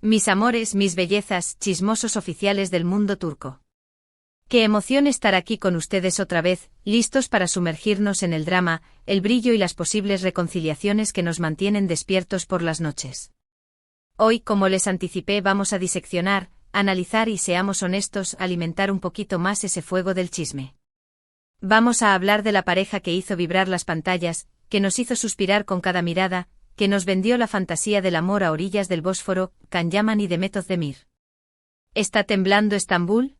Mis amores, mis bellezas, chismosos oficiales del mundo turco. Qué emoción estar aquí con ustedes otra vez, listos para sumergirnos en el drama, el brillo y las posibles reconciliaciones que nos mantienen despiertos por las noches. Hoy, como les anticipé, vamos a diseccionar, analizar y, seamos honestos, alimentar un poquito más ese fuego del chisme. Vamos a hablar de la pareja que hizo vibrar las pantallas, que nos hizo suspirar con cada mirada, que nos vendió la fantasía del amor a orillas del Bósforo, Can Yaman y Demet Özdemir. ¿Está temblando Estambul?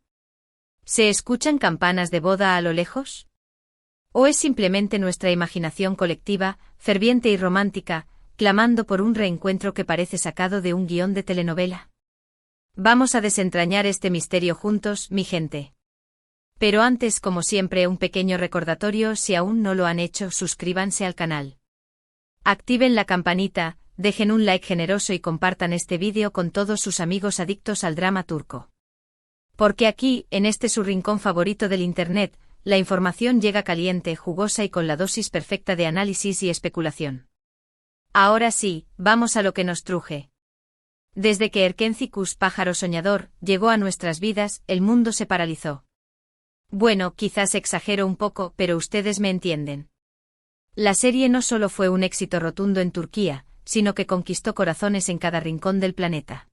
¿Se escuchan campanas de boda a lo lejos? ¿O es simplemente nuestra imaginación colectiva, ferviente y romántica, clamando por un reencuentro que parece sacado de un guión de telenovela? Vamos a desentrañar este misterio juntos, mi gente. Pero antes, como siempre, un pequeño recordatorio: si aún no lo han hecho, suscríbanse al canal. Activen la campanita, dejen un like generoso y compartan este vídeo con todos sus amigos adictos al drama turco. Porque aquí, en este su rincón favorito del Internet, la información llega caliente, jugosa y con la dosis perfecta de análisis y especulación. Ahora sí, vamos a lo que nos truje. Desde que Erkencikus, pájaro soñador, llegó a nuestras vidas, el mundo se paralizó. Bueno, quizás exagero un poco, pero ustedes me entienden. La serie no solo fue un éxito rotundo en Turquía, sino que conquistó corazones en cada rincón del planeta.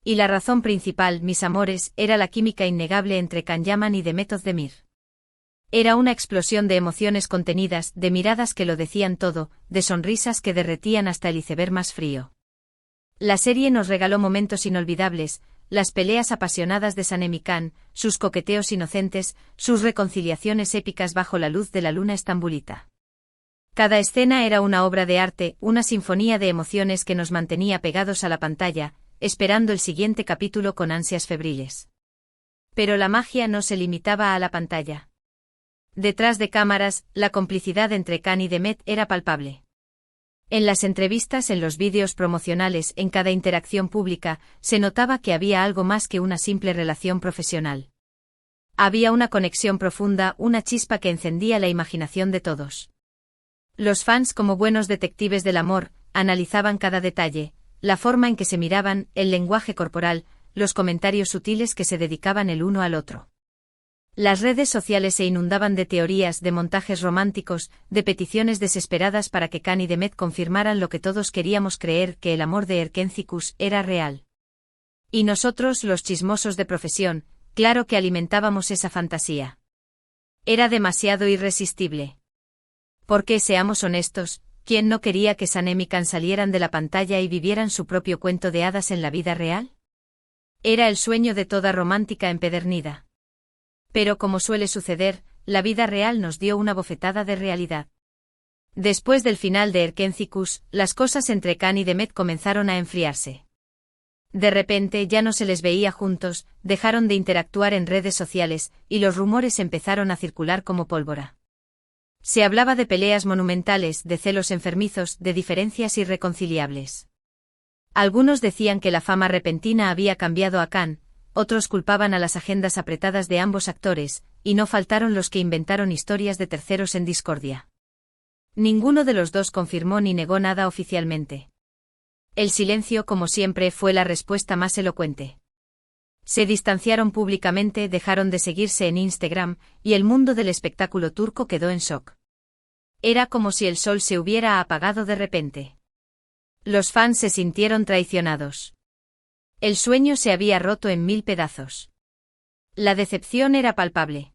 Y la razón principal, mis amores, era la química innegable entre Can Yaman y Demet Özdemir. Era una explosión de emociones contenidas, de miradas que lo decían todo, de sonrisas que derretían hasta el iceberg más frío. La serie nos regaló momentos inolvidables, las peleas apasionadas de Sanem y Can, sus coqueteos inocentes, sus reconciliaciones épicas bajo la luz de la luna estambulita. Cada escena era una obra de arte, una sinfonía de emociones que nos mantenía pegados a la pantalla, esperando el siguiente capítulo con ansias febriles. Pero la magia no se limitaba a la pantalla. Detrás de cámaras, la complicidad entre Can y Demet era palpable. En las entrevistas, en los vídeos promocionales, en cada interacción pública, se notaba que había algo más que una simple relación profesional. Había una conexión profunda, una chispa que encendía la imaginación de todos. Los fans, como buenos detectives del amor, analizaban cada detalle, la forma en que se miraban, el lenguaje corporal, los comentarios sutiles que se dedicaban el uno al otro. Las redes sociales se inundaban de teorías, de montajes románticos, de peticiones desesperadas para que Can y Demet confirmaran lo que todos queríamos creer, que el amor de Erkencikus era real. Y nosotros, los chismosos de profesión, claro que alimentábamos esa fantasía. Era demasiado irresistible. Porque, seamos honestos, ¿quién no quería que Sanem y Can salieran de la pantalla y vivieran su propio cuento de hadas en la vida real? Era el sueño de toda romántica empedernida. Pero, como suele suceder, la vida real nos dio una bofetada de realidad. Después del final de Erkencikus, las cosas entre Can y Demet comenzaron a enfriarse. De repente ya no se les veía juntos, dejaron de interactuar en redes sociales, y los rumores empezaron a circular como pólvora. Se hablaba de peleas monumentales, de celos enfermizos, de diferencias irreconciliables. Algunos decían que la fama repentina había cambiado a Can, otros culpaban a las agendas apretadas de ambos actores, y no faltaron los que inventaron historias de terceros en discordia. Ninguno de los dos confirmó ni negó nada oficialmente. El silencio, como siempre, fue la respuesta más elocuente. Se distanciaron públicamente, dejaron de seguirse en Instagram, y el mundo del espectáculo turco quedó en shock. Era como si el sol se hubiera apagado de repente. Los fans se sintieron traicionados. El sueño se había roto en 1000 pedazos. La decepción era palpable.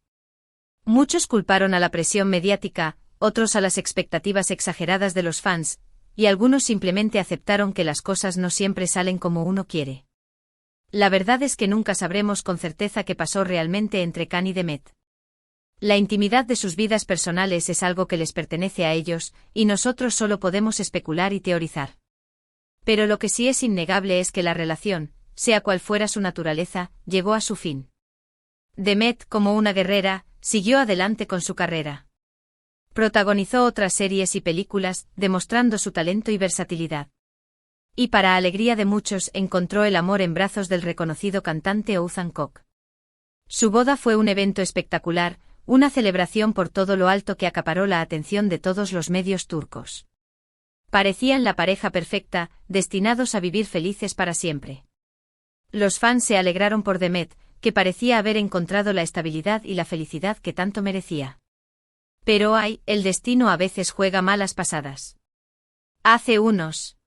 Muchos culparon a la presión mediática, otros a las expectativas exageradas de los fans, y algunos simplemente aceptaron que las cosas no siempre salen como uno quiere. La verdad es que nunca sabremos con certeza qué pasó realmente entre Can y Demet. La intimidad de sus vidas personales es algo que les pertenece a ellos, y nosotros solo podemos especular y teorizar. Pero lo que sí es innegable es que la relación, sea cual fuera su naturaleza, llegó a su fin. Demet, como una guerrera, siguió adelante con su carrera. Protagonizó otras series y películas, demostrando su talento y versatilidad. Y para alegría de muchos, encontró el amor en brazos del reconocido cantante Oğuzhan Koç. Su boda fue un evento espectacular, una celebración por todo lo alto que acaparó la atención de todos los medios turcos. Parecían la pareja perfecta, destinados a vivir felices para siempre. Los fans se alegraron por Demet, que parecía haber encontrado la estabilidad y la felicidad que tanto merecía. Pero el destino a veces juega malas pasadas. Hace unos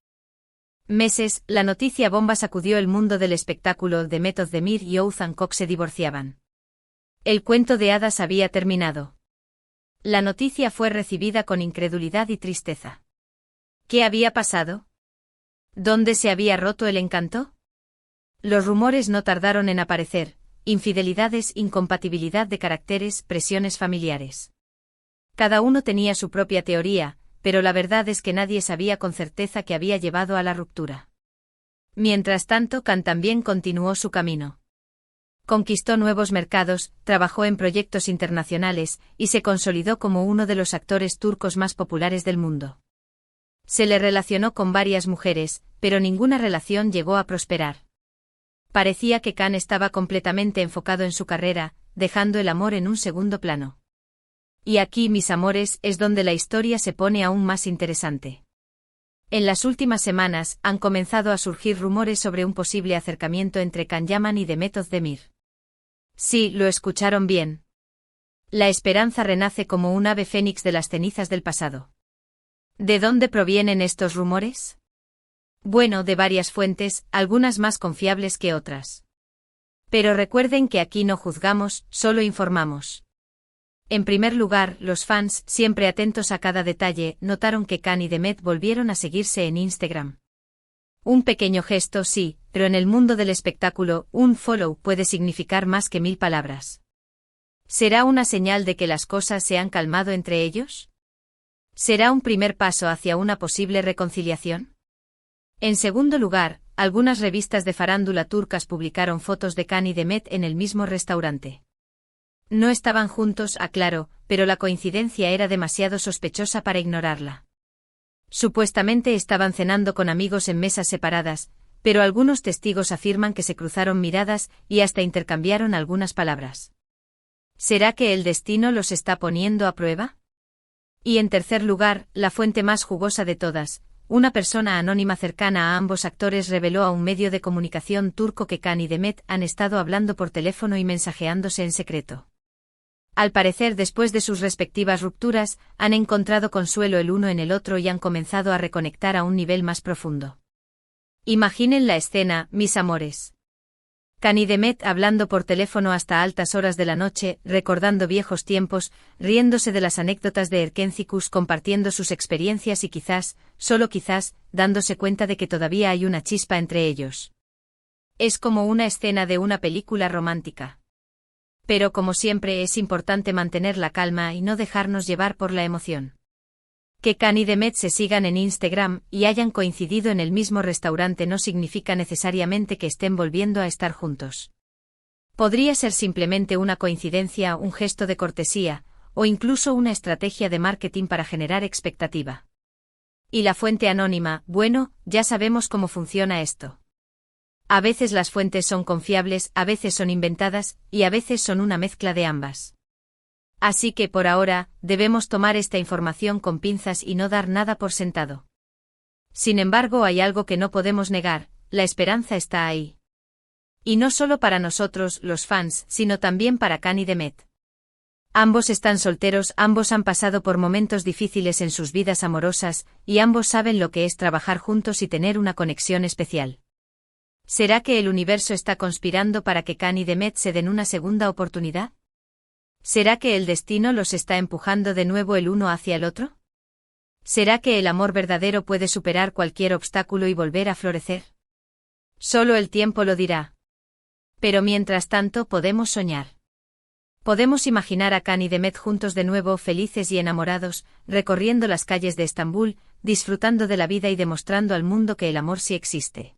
meses, la noticia bomba sacudió el mundo del espectáculo. Demet Özdemir y Oğuzhan Koç se divorciaban. El cuento de hadas había terminado. La noticia fue recibida con incredulidad y tristeza. ¿Qué había pasado? ¿Dónde se había roto el encanto? Los rumores no tardaron en aparecer: infidelidades, incompatibilidad de caracteres, presiones familiares. Cada uno tenía su propia teoría, pero la verdad es que nadie sabía con certeza qué había llevado a la ruptura. Mientras tanto, Can también continuó su camino. Conquistó nuevos mercados, trabajó en proyectos internacionales, y se consolidó como uno de los actores turcos más populares del mundo. Se le relacionó con varias mujeres, pero ninguna relación llegó a prosperar. Parecía que Can estaba completamente enfocado en su carrera, dejando el amor en un segundo plano. Y aquí, mis amores, es donde la historia se pone aún más interesante. En las últimas semanas, han comenzado a surgir rumores sobre un posible acercamiento entre Can Yaman y Demet Özdemir. Sí, lo escucharon bien. La esperanza renace como un ave fénix de las cenizas del pasado. ¿De dónde provienen estos rumores? Bueno, de varias fuentes, algunas más confiables que otras. Pero recuerden que aquí no juzgamos, solo informamos. En primer lugar, los fans, siempre atentos a cada detalle, notaron que Can y Demet volvieron a seguirse en Instagram. Un pequeño gesto, sí, pero en el mundo del espectáculo, un follow puede significar más que 1000 palabras. ¿Será una señal de que las cosas se han calmado entre ellos? ¿Será un primer paso hacia una posible reconciliación? En segundo lugar, algunas revistas de farándula turcas publicaron fotos de Can y Demet en el mismo restaurante. No estaban juntos, aclaro, pero la coincidencia era demasiado sospechosa para ignorarla. Supuestamente estaban cenando con amigos en mesas separadas, pero algunos testigos afirman que se cruzaron miradas y hasta intercambiaron algunas palabras. ¿Será que el destino los está poniendo a prueba? Y en tercer lugar, la fuente más jugosa de todas, una persona anónima cercana a ambos actores reveló a un medio de comunicación turco que Can y Demet han estado hablando por teléfono y mensajeándose en secreto. Al parecer, después de sus respectivas rupturas, han encontrado consuelo el uno en el otro y han comenzado a reconectar a un nivel más profundo. Imaginen la escena, mis amores. Can y Demet hablando por teléfono hasta altas horas de la noche, recordando viejos tiempos, riéndose de las anécdotas de Erkencikus, compartiendo sus experiencias y quizás, solo quizás, dándose cuenta de que todavía hay una chispa entre ellos. Es como una escena de una película romántica. Pero como siempre es importante mantener la calma y no dejarnos llevar por la emoción. Que Can y Demet se sigan en Instagram y hayan coincidido en el mismo restaurante no significa necesariamente que estén volviendo a estar juntos. Podría ser simplemente una coincidencia, un gesto de cortesía, o incluso una estrategia de marketing para generar expectativa. Y la fuente anónima, bueno, ya sabemos cómo funciona esto. A veces las fuentes son confiables, a veces son inventadas, y a veces son una mezcla de ambas. Así que por ahora, debemos tomar esta información con pinzas y no dar nada por sentado. Sin embargo, hay algo que no podemos negar: la esperanza está ahí. Y no solo para nosotros, los fans, sino también para Can y Demet. Ambos están solteros, ambos han pasado por momentos difíciles en sus vidas amorosas, y ambos saben lo que es trabajar juntos y tener una conexión especial. ¿Será que el universo está conspirando para que Can y Demet se den una segunda oportunidad? ¿Será que el destino los está empujando de nuevo el uno hacia el otro? ¿Será que el amor verdadero puede superar cualquier obstáculo y volver a florecer? Solo el tiempo lo dirá. Pero mientras tanto podemos soñar. Podemos imaginar a Can y Demet juntos de nuevo, felices y enamorados, recorriendo las calles de Estambul, disfrutando de la vida y demostrando al mundo que el amor sí existe.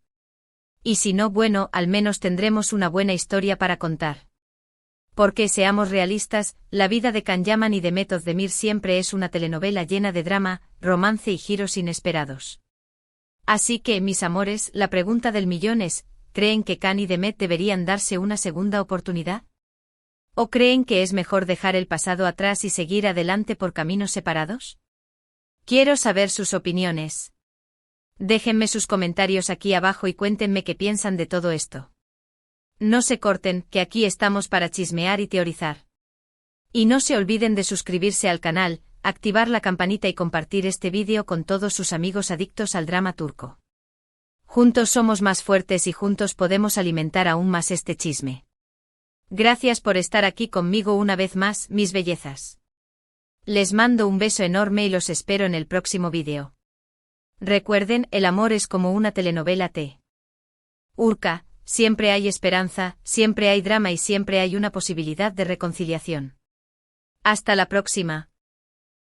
Y si no, bueno, al menos tendremos una buena historia para contar. Porque seamos realistas, la vida de Can Yaman y Demet Özdemir siempre es una telenovela llena de drama, romance y giros inesperados. Así que, mis amores, la pregunta del millón es: ¿creen que Can y Demet deberían darse una segunda oportunidad? ¿O creen que es mejor dejar el pasado atrás y seguir adelante por caminos separados? Quiero saber sus opiniones. Déjenme sus comentarios aquí abajo y cuéntenme qué piensan de todo esto. No se corten, que aquí estamos para chismear y teorizar. Y no se olviden de suscribirse al canal, activar la campanita y compartir este vídeo con todos sus amigos adictos al drama turco. Juntos somos más fuertes y juntos podemos alimentar aún más este chisme. Gracias por estar aquí conmigo una vez más, mis bellezas. Les mando un beso enorme y los espero en el próximo vídeo. Recuerden, el amor es como una telenovela turca, siempre hay esperanza, siempre hay drama y siempre hay una posibilidad de reconciliación. Hasta la próxima.